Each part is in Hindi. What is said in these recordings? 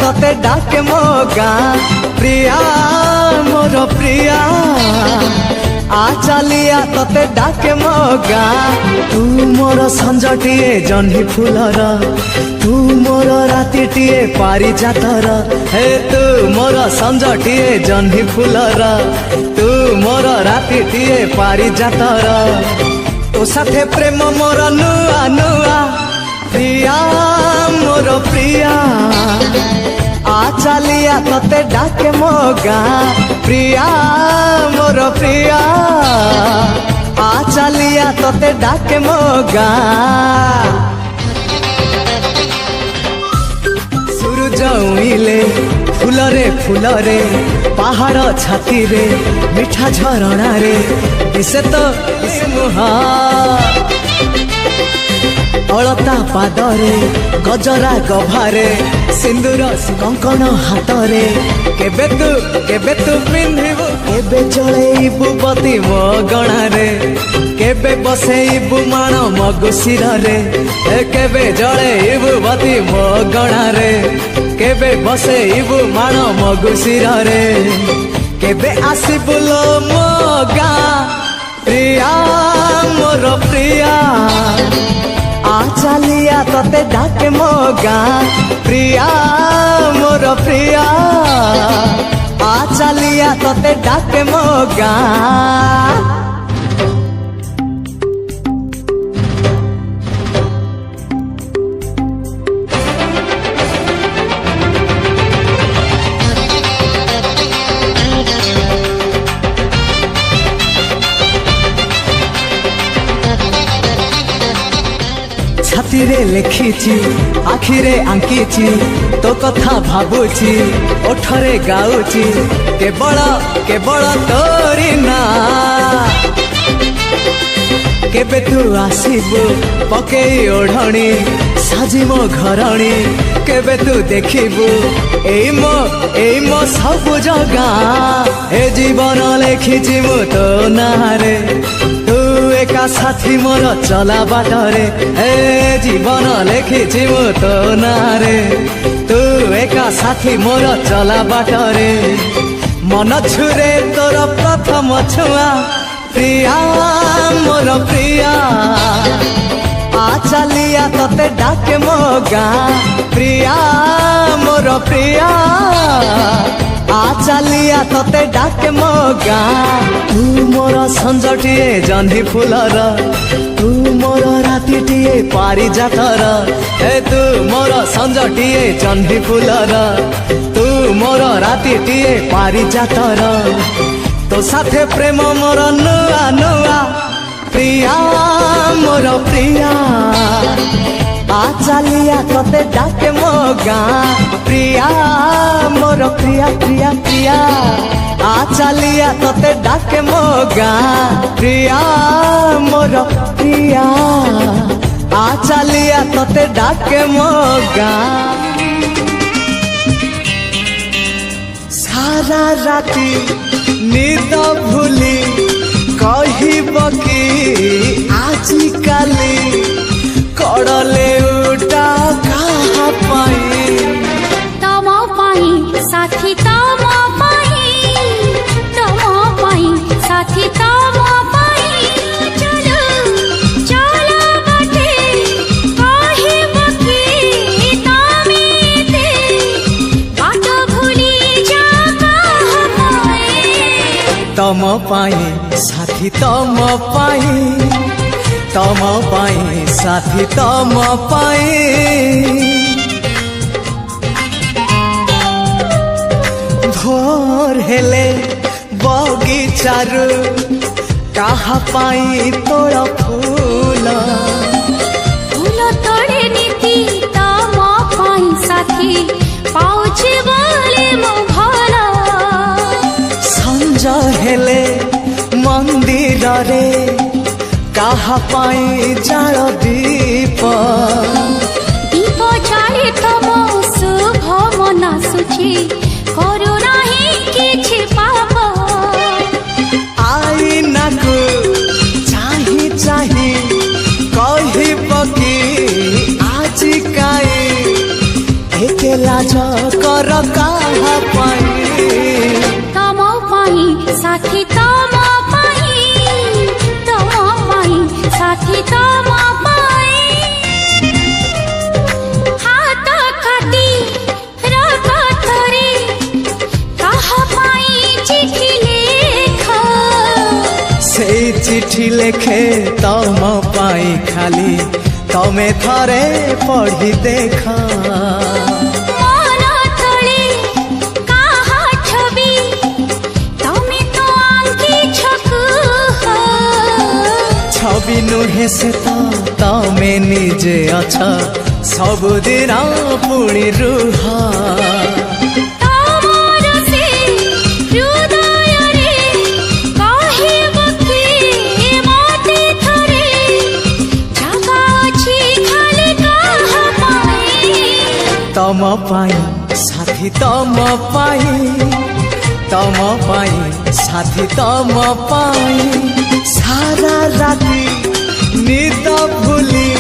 तते डाके मो गाँ प्रिया मोर प्रिया आ चलिया तते डाके मो गाँ तू मोर संजटिए जह्नी फुलर तू मोर रातिटिए पारिजातर हे तू मोर संजटिए जह्नी फुलर तू मोर रातिटिए पारिजातर तो साथे प्रेम मोर नुआ नुआ प्रिया मोर प्रिया आ चलिया तते डाके मो गाँ प्रिया मोर प्रिया आ चलिया तते डाके मो गाँ सूरज उइले फुलरे फुलरे पहाड़ छाती रे मिठा झरणा रे दिसे तो दिसे मुहा अलता पादरे गजरा गभारे सिंदूर कंकण हाथरे केबे तू पिंधिबु केबे चलेइबु बती मो गणारे केबे बसेइबु माण मगु सिररे केबे जलेइबु बती मो गणारे केबे बसेइबु माण मगु सिररे केबे आसिबु लो मो गाँ प्रिया मोर प्रिया आ चलिया तते डाके मो गाँ प्रिया मोर प्रिया आ चलिया तते डाके मो गाँ छातीरे लिखिची आखिरे आंकिची तो कथा भाबुची ओठरे गाउची केवल केवल तोरी ना केबे तू आसीबु पकेई ओढ़णी साजी मो घरणी केबे तू देखिबु एई मो सबु जगा ए जीवन लिखिची मु तो नारे एका साथी मोर चला बाटरे ए जीवन लिखिची मु तो नारे तू एका साथी मोर चला बाटरे मन छुरे तोर प्रथम छुआ प्रिया मोर प्रिया आ चलिया तते डाके मो गाँ प्रिया मोर प्रिया आ चलिया तते डाके मो गाँ तू मोर संजटिए जह्नी फुलर तू मोर रातिटिए पारिजातर ए तू मोर संजटिए जह्नी फुलर तू मोर रातिटिए पारिजातर तो साथे प्रेम मोर नुआ नुआ प्रिया मोर प्रिया आ चलिया तते डाके मो गाँ प्रिया मोर प्रिया प्रिया प्रिया आ चलिया तते डाके मो गाँ प्रिया मोर प्रिया आ चलिया तते डाके मो गाँ सारा राती निद भूली कहिब कि आजी काली कड़ले उठा कहा पाई तम पाई साथी तम पाई साथी तम पाई चलो चलो बाटे कहिब कि तमे ते बाट भूली जा कहा पाई तम पाई साथी तम पाई साथी तम पाई भोर हेले बगीचारू कहा पाई तोर फूल फूल तोड़े नीति तम पाई साथी पाउछे बोले मो भला संज हेले मंदिर रे कहा पाई जाल दीप दीप जाले तम शुभ मन सुची करू नाही किछि पाप आई नाकु चाही चाही कहिब कि आज काई एके लाज कर साथी तम पाई साथी तम पाई हाथ काटी रग थरे कहा पाई चिठी लेख से चिठी लेखे तम पाई खाली तमे थरे पढ़ी देख मन तले कहा छवि तमे तो आंकी छकु छवि नुहे से तो तमे निजे अछ सबुदिन पुणी रुह तमर से हृदय रे कहिब कि मते थरे जगा अछि खाली कहा पाई तम पाई साथी तम पाई साथी तम पाई सारा राति निद भूली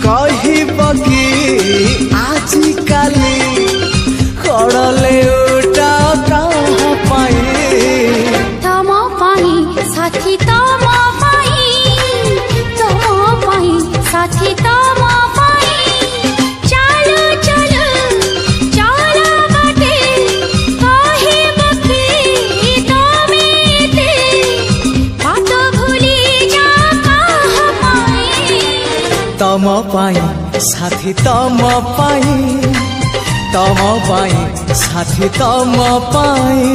कहिब कि आजी काली कड़ले उठा कहा पाई तम पाई साथी तम पाई साथी तम पाई चलो चलो चलो बाटे कहिब कि तमे ते बात भूली जा कहा पाई तम पाई साथी तम पाई साथी तम पाई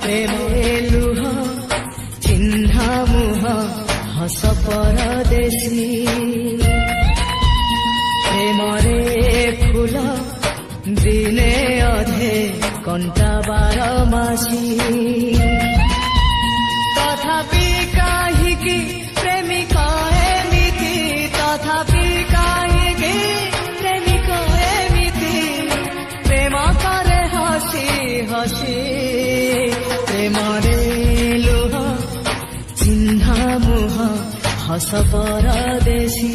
प्रेमे लुह चिन्हा मुह हस परदेशी प्रेमरे फूल दिने अधे कंटा बार मासी तथापि काहिकी प्रेमिक एमिति तथापि काहिकी प्रेमिक एमिति प्रेम करे हसी हसी प्रेमरे लुह चिन्हा मुह हस परदेशी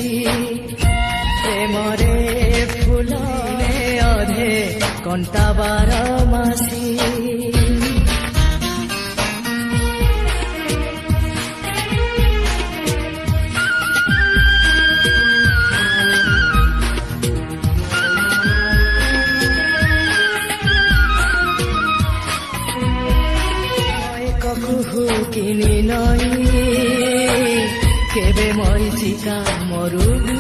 प्रेमरे फूल अधे कंटा बार मासी किनी नई केबे मरीचिका मरुभूमि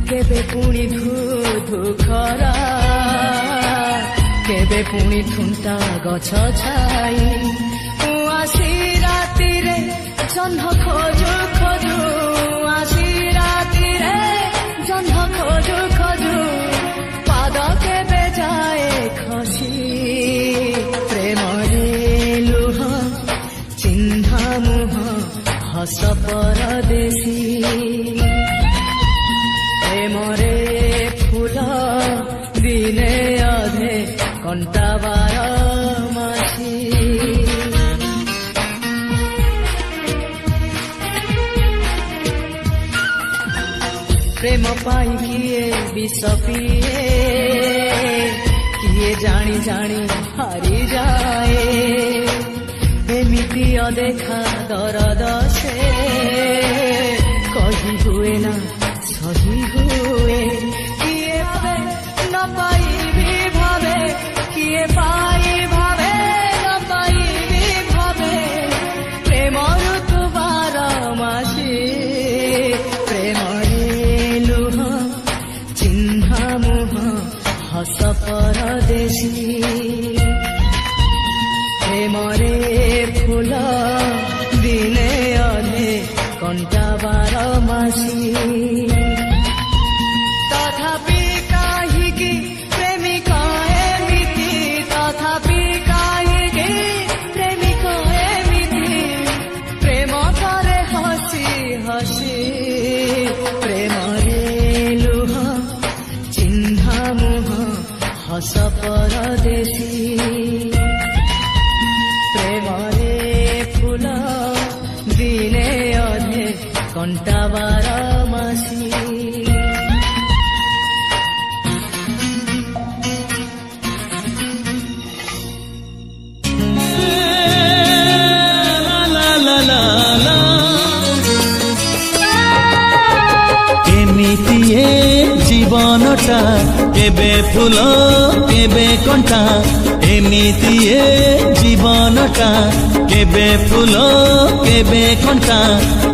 केबे पुणी धू धू खरा केबे पुणी थुंटा गछ छाई आसी राति रे जह्न खोजु खोजु आसी राति रे जह्न खोजु खोजु पाद केबे जाए खसी प्रेमरे लुह चिन्हा मुह हस परदेशी प्रेमरे फूल दिने अधे कंटा बार मासी प्रेम पाई किए विष पिए किए जानी जानी हारी जाए एमिति अदेखा दरद से कही हुए ना सही हुए किए भावे न पाई भी भावे किए पाई भावे न पाई भी भावे प्रेम ऋतु बार मासी प्रेमरे लुह चिन्हा मुह हस परदेशी प्रेमरे फूल दिने अधे कंटा बार मासी तथापि काहिकी प्रेमिक एमिति तथापि काहिकी प्रेमिक एमिति प्रेम करे हसी हसी प्रेमरे लुह चिन्हा मुह हस परदेशी प्रेमरे फूल दिने अधे कंटा बार मासी केबे फूल केबे कंटा एमिति ए जीवनटा केबे फूल केबे कंटा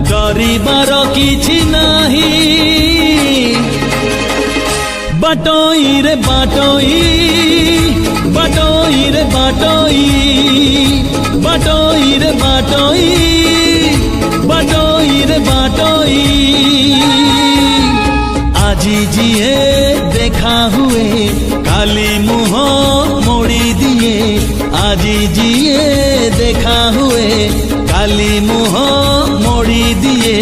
डरिबार किछि नाही बाटोई रे बाटोई बाटोई रे बाटोई बाटोई रे बाटोई बाटोई रे बाटोई আজি जिए देखा हुए काली मुह मोड़ी दिए আজি जिए देखा हुए काली मुह मोड़ी दिए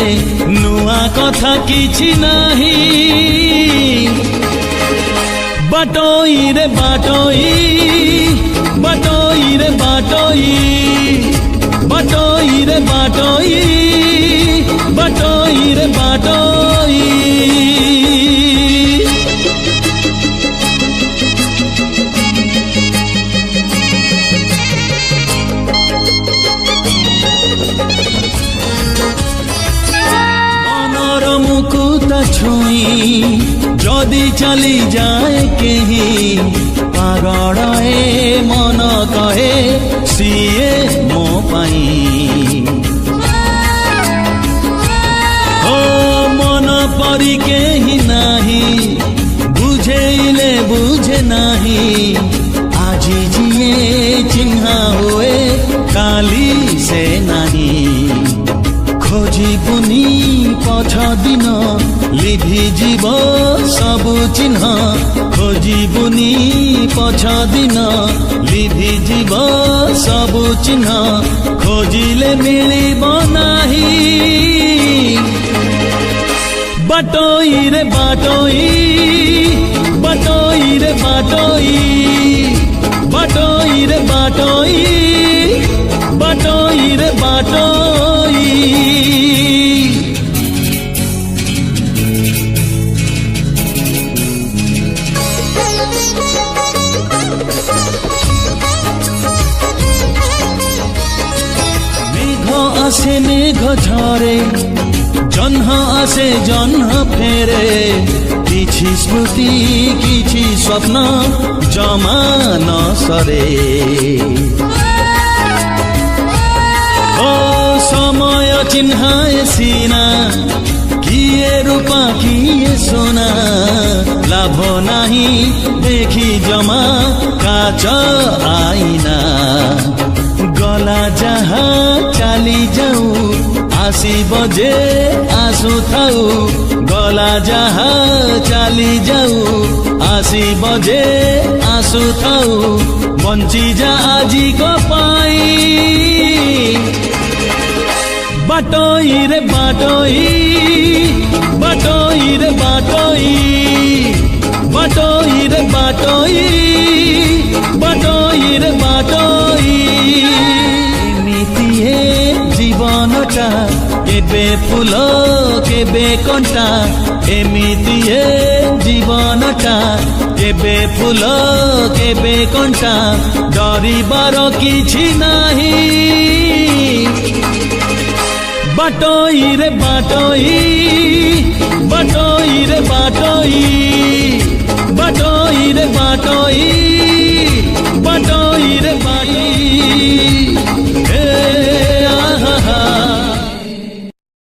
नुआ कथा किछि नाही बाटोई रे बाटोई बाटोई रे बाटोई बाटोई रे बाटोई बाटोई रे बाटोई मनर मुकुता छुई जदि चली जाए केही पागल ए मन कहे सीए मो पाई ओ मन परी केही नाही बुझेइले बुझे नाही আজি जिए चिन्हा हुए काली से नाही खोजिबुनी पछ दिन लिभि जीव सबु चिन्ह खोजिबुनी पछ दिन लिभि जीव सबु चिन्ह खोजिले मिलिब नाही बाटोई रे बाटोई बाटोई रे बाटोई बाटोई रे बाटोई बाटोई रे बाटोई आसे मेघ झरे जन्ह आसे जन्ह फेरे किछि स्मृति किछि स्वप्न जमा न सरे ओ समय चिन्हाए सीना किए रूपा किए सोना लाभ नाही देखी जमा काच आईना गला जहा चाली जाऊ आसीब जे आसु थाऊ गला जहा चाली जाऊ आसीब जे आसु थाऊ बंची जा आजी को पाई बाटोई रे बाटोई बाटोई रे बाटोई बाटोई रे बाटोई बाटोई रे बाटोई एमिति ए जीवनटा केबे फूल केबे कंटा एमिति ए जीवनटा केबे फूल केबे कंटा डरिबार किछि नाही बाटोई रे बाटोई